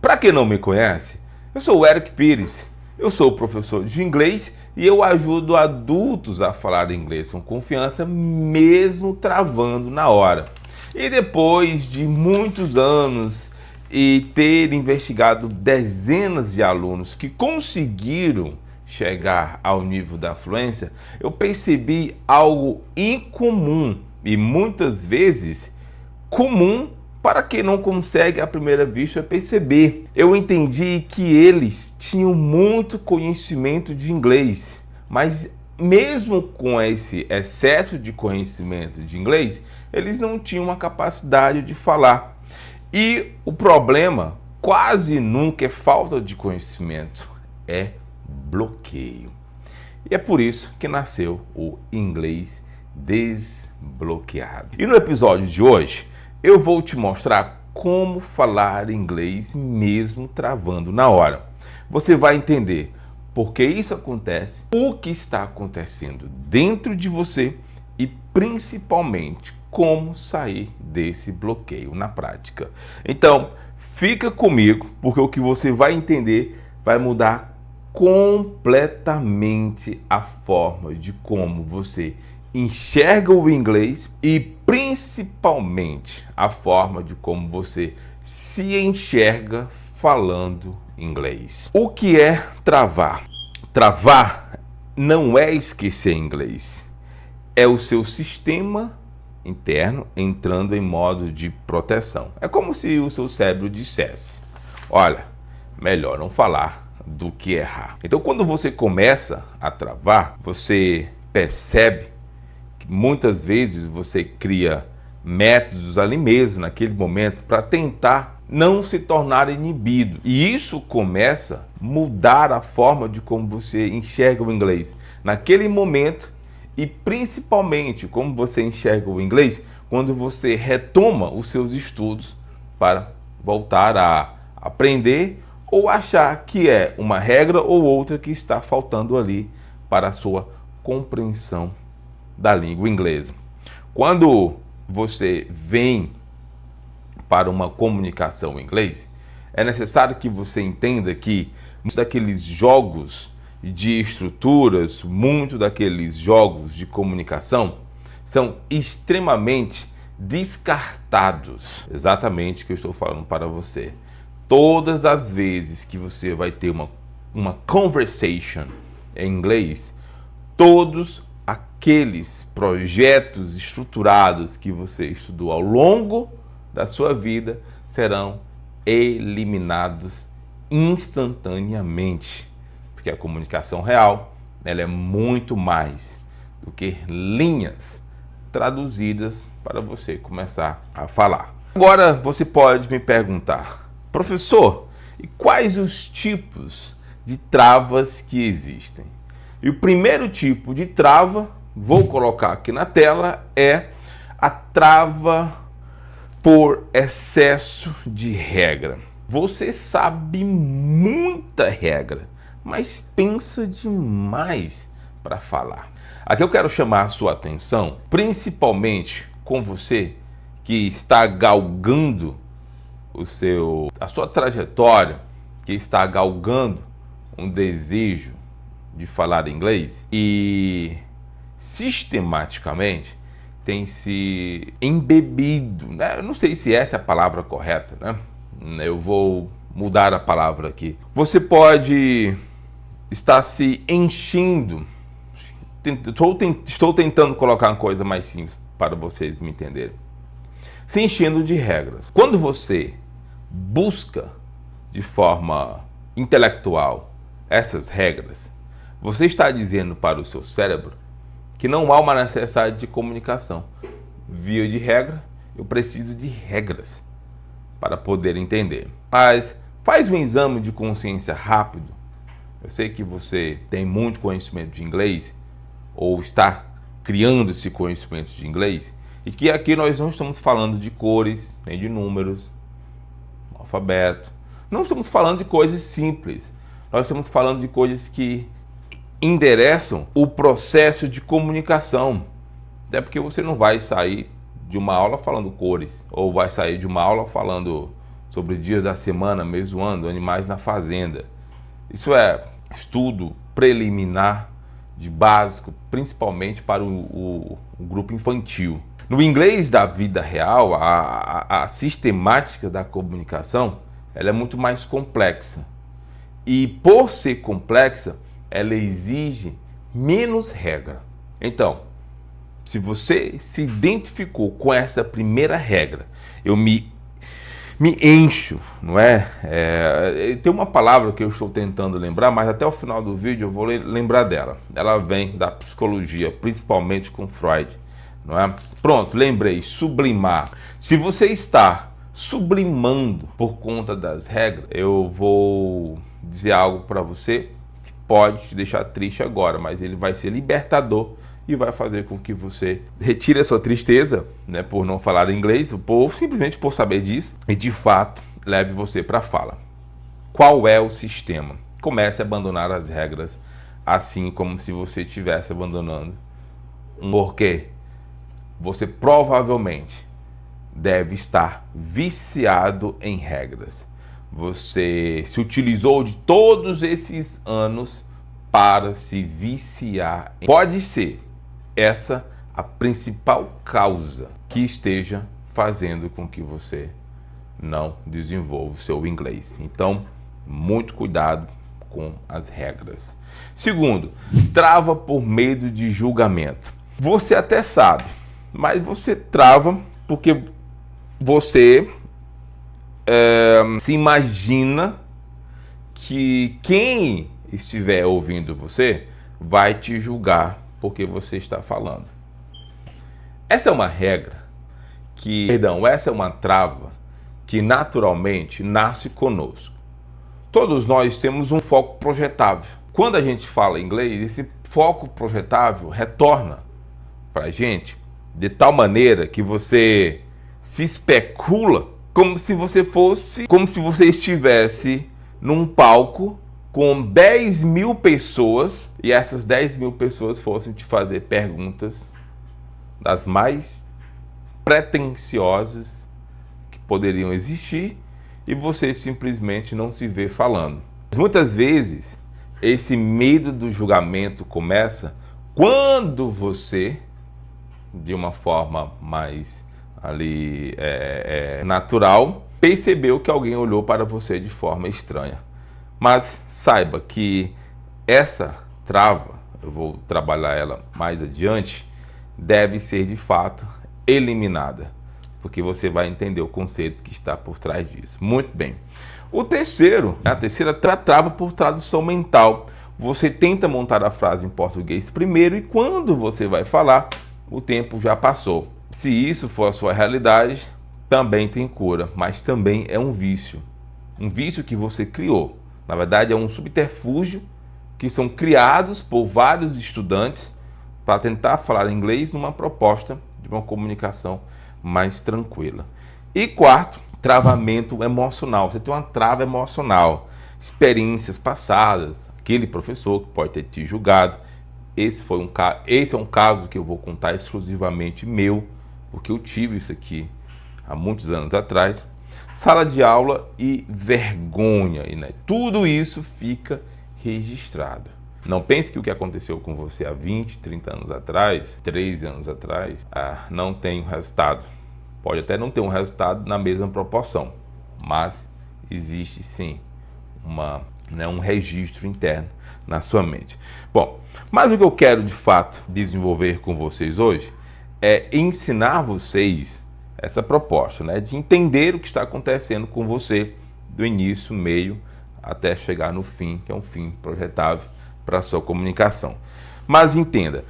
Para quem não me conhece, eu sou o Eric Pires, eu sou professor de inglês e eu ajudo adultos a falar inglês com confiança, mesmo travando na hora. E depois de muitos anos e ter investigado dezenas de alunos que conseguiram chegar ao nível da fluência, eu percebi algo incomum e muitas vezes comum para quem não consegue à primeira vista perceber. Eu entendi que eles tinham muito conhecimento de inglês, mas mesmo com esse excesso de conhecimento de inglês, eles não tinham uma capacidade de falar. E o problema quase nunca é falta de conhecimento, é bloqueio. E é por isso que nasceu o Inglês Desbloqueado. E no episódio de hoje, eu vou te mostrar como falar inglês mesmo travando na hora. Você vai entender por que isso acontece, o que está acontecendo dentro de você e principalmente como sair desse bloqueio na prática. Então, fica comigo, porque o que você vai entender vai mudar completamente a forma de como você enxerga o inglês e principalmente a forma de como você se enxerga falando inglês. O que é travar? Travar não é esquecer inglês, é o seu sistema interno entrando em modo de proteção. É como se o seu cérebro dissesse: olha, melhor não falar do que errar. Então, quando você começa a travar, você percebe que muitas vezes você cria métodos ali mesmo, naquele momento, para tentar não se tornar inibido. E isso começa a mudar a forma de como você enxerga o inglês naquele momento e principalmente como você enxerga o inglês quando você retoma os seus estudos para voltar a aprender ou achar que é uma regra ou outra que está faltando ali para a sua compreensão da língua inglesa. Quando você vem para uma comunicação em inglês, é necessário que você entenda que muitos daqueles jogos de estruturas, muitos daqueles jogos de comunicação são extremamente descartados. Exatamente o que eu estou falando para você. Todas as vezes que você vai ter uma conversation em inglês, todos aqueles projetos estruturados que você estudou ao longo da sua vida serão eliminados instantaneamente, porque a comunicação real, ela é muito mais do que linhas traduzidas para você começar a falar. Agora você pode me perguntar: professor, e quais os tipos de travas que existem? E o primeiro tipo de trava, vou colocar aqui na tela, é a trava por excesso de regra. Você sabe muita regra, mas pensa demais para falar. Aqui eu quero chamar a sua atenção, principalmente com você que está galgando a sua trajetória, que está galgando um desejo de falar inglês e sistematicamente tem se embebido, né? Eu não sei se essa é a palavra correta, né? Eu vou mudar a palavra aqui. Você pode estar se enchendo. Estou tentando colocar uma coisa mais simples para vocês me entenderem. Se enchendo de regras. Quando você busca de forma intelectual essas regras, você está dizendo para o seu cérebro que não há uma necessidade de comunicação. Via de regra, eu preciso de regras para poder entender. Mas faz um exame de consciência rápido. Eu sei que você tem muito conhecimento de inglês ou está criando esse conhecimento de inglês e que aqui nós não estamos falando de cores, nem de números, alfabeto. Não estamos falando de coisas simples. Nós estamos falando de coisas que endereçam o processo de comunicação. Até porque você não vai sair de uma aula falando cores, ou vai sair de uma aula falando sobre dias da semana, mês do ano, animais na fazenda. Isso é estudo preliminar de básico, principalmente para o grupo infantil. No inglês da vida real, a sistemática da comunicação ela é muito mais complexa. E por ser complexa, ela exige menos regra. Então, se você se identificou com essa primeira regra, eu me encho, não é? Tem uma palavra que eu estou tentando lembrar, mas até o final do vídeo eu vou lembrar dela. Ela vem da psicologia, principalmente com Freud, não é? Pronto, lembrei, sublimar. Se você está sublimando por conta das regras, eu vou dizer algo para você que pode te deixar triste agora, mas ele vai ser libertador e vai fazer com que você retire a sua tristeza, né, por não falar inglês, ou simplesmente por saber disso, e de fato leve você para a fala. Qual é o sistema? Comece a abandonar as regras, assim como se você estivesse abandonando um porquê. Você provavelmente deve estar viciado em regras. Você se utilizou de todos esses anos para se viciar. Pode ser essa a principal causa que esteja fazendo com que você não desenvolva o seu inglês. Então, muito cuidado com as regras. Segundo, trava por medo de julgamento. Você até sabe, mas você trava porque você se imagina que quem estiver ouvindo você vai te julgar porque você está falando. Essa é uma regra essa é uma trava que naturalmente nasce conosco. Todos nós temos um foco projetável. Quando a gente fala inglês, esse foco projetável retorna para a gente de tal maneira que você se especula como se você estivesse num palco com 10 mil pessoas e essas 10 mil pessoas fossem te fazer perguntas das mais pretensiosas que poderiam existir e você simplesmente não se vê falando. Muitas vezes esse medo do julgamento começa quando você, de uma forma mais natural, percebeu que alguém olhou para você de forma estranha. Mas saiba que essa trava, eu vou trabalhar ela mais adiante, deve ser de fato eliminada, porque você vai entender o conceito que está por trás disso. Muito bem. A terceira trava por tradução mental. Você tenta montar a frase em português primeiro e quando você vai falar, o tempo já passou. Se isso for a sua realidade, também tem cura, mas também é um vício. Um vício que você criou. Na verdade, é um subterfúgio que são criados por vários estudantes para tentar falar inglês numa proposta de uma comunicação mais tranquila. E quarto, travamento emocional. Você tem uma trava emocional, experiências passadas, aquele professor que pode ter te julgado. Esse é um caso que eu vou contar exclusivamente meu, porque eu tive isso aqui há muitos anos atrás. Sala de aula e vergonha, né? Tudo isso fica registrado. Não pense que o que aconteceu com você há 20, 30 anos atrás, 13 anos atrás, não tem um resultado. Pode até não ter um resultado na mesma proporção, mas existe sim um registro interno na sua mente. Bom, mas o que eu quero de fato desenvolver com vocês hoje é ensinar vocês essa proposta, né, de entender o que está acontecendo com você do início, meio, até chegar no fim, que é um fim projetável para a sua comunicação. Mas entenda,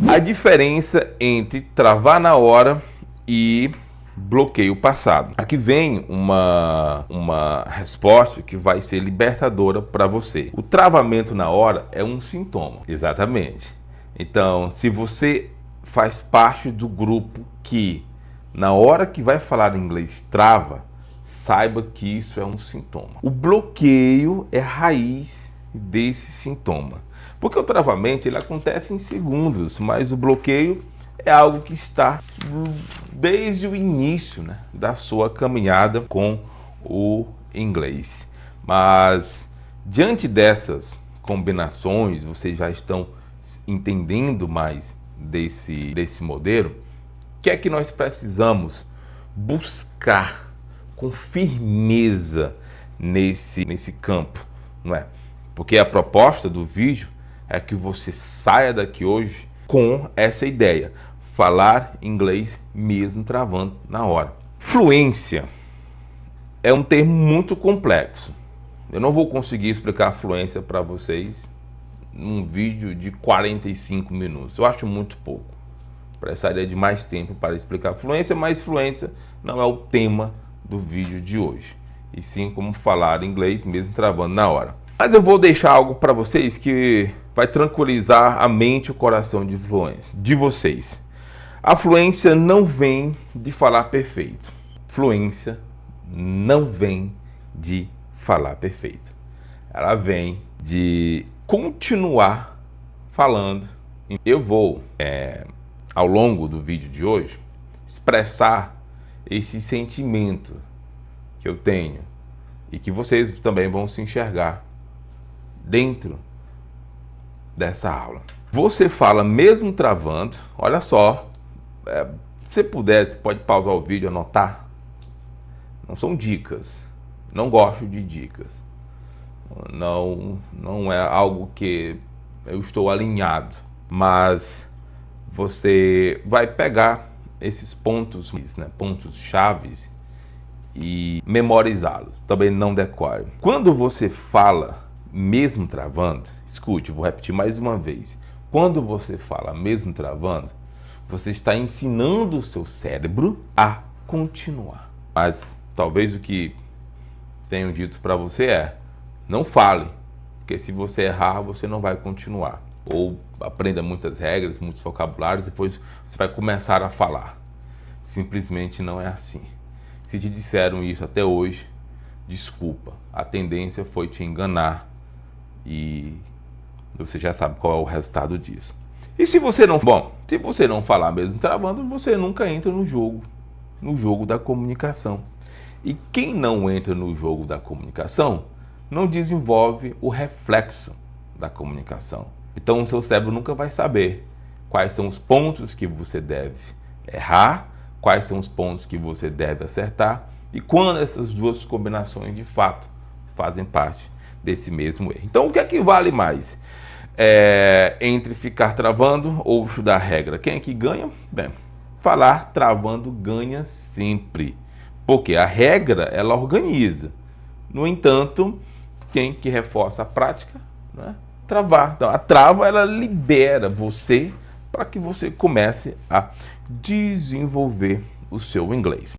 a diferença entre travar na hora e bloqueio passado. Aqui vem uma resposta que vai ser libertadora para você. O travamento na hora é um sintoma, exatamente. Então, se você faz parte do grupo que na hora que vai falar inglês trava, saiba que isso é um sintoma. O bloqueio é a raiz desse sintoma. Porque o travamento ele acontece em segundos, mas o bloqueio é algo que está desde o início, né, da sua caminhada com o inglês. Mas diante dessas combinações, vocês já estão entendendo mais desse modelo. O que é que nós precisamos buscar com firmeza nesse campo, não é? Porque a proposta do vídeo é que você saia daqui hoje com essa ideia: falar inglês mesmo travando na hora. Fluência é um termo muito complexo. Eu não vou conseguir explicar a fluência para vocês num vídeo de 45 minutos. Eu acho muito pouco. Precisaria de mais tempo para explicar a fluência, mas fluência não é o tema do vídeo de hoje. E sim como falar inglês mesmo travando na hora. Mas eu vou deixar algo para vocês que vai tranquilizar a mente e o coração de vocês. A fluência não vem de falar perfeito. Fluência não vem de falar perfeito. Ela vem de continuar falando. Eu vou, ao longo do vídeo de hoje, expressar esse sentimento que eu tenho e que vocês também vão se enxergar dentro dessa aula. Você fala mesmo travando, olha só, se você puder, você pode pausar o vídeo e anotar. Não são dicas, não gosto de dicas, não é algo que eu estou alinhado, mas você vai pegar esses pontos, né, pontos chaves e memorizá-los, também não decore. Quando você fala mesmo travando, escute, vou repetir mais uma vez. Quando você fala mesmo travando, você está ensinando o seu cérebro a continuar. Mas talvez o que tenho dito para você é: não fale, porque se você errar, você não vai continuar. Ou aprenda muitas regras, muitos vocabulários, depois você vai começar a falar. Simplesmente não é assim. Se te disseram isso até hoje, desculpa. A tendência foi te enganar e você já sabe qual é o resultado disso. E se você não falar mesmo travando, você nunca entra no jogo da comunicação. E quem não entra no jogo da comunicação não desenvolve o reflexo da comunicação. Então o seu cérebro nunca vai saber quais são os pontos que você deve errar, quais são os pontos que você deve acertar e quando essas duas combinações de fato fazem parte desse mesmo erro. Então o que é que vale mais? Entre ficar travando ou estudar a regra? Quem é que ganha? Bem, falar travando ganha sempre. Porque a regra, ela organiza. No entanto, quem que reforça a prática, né? Travar. Então, a trava, ela libera você para que você comece a desenvolver o seu inglês.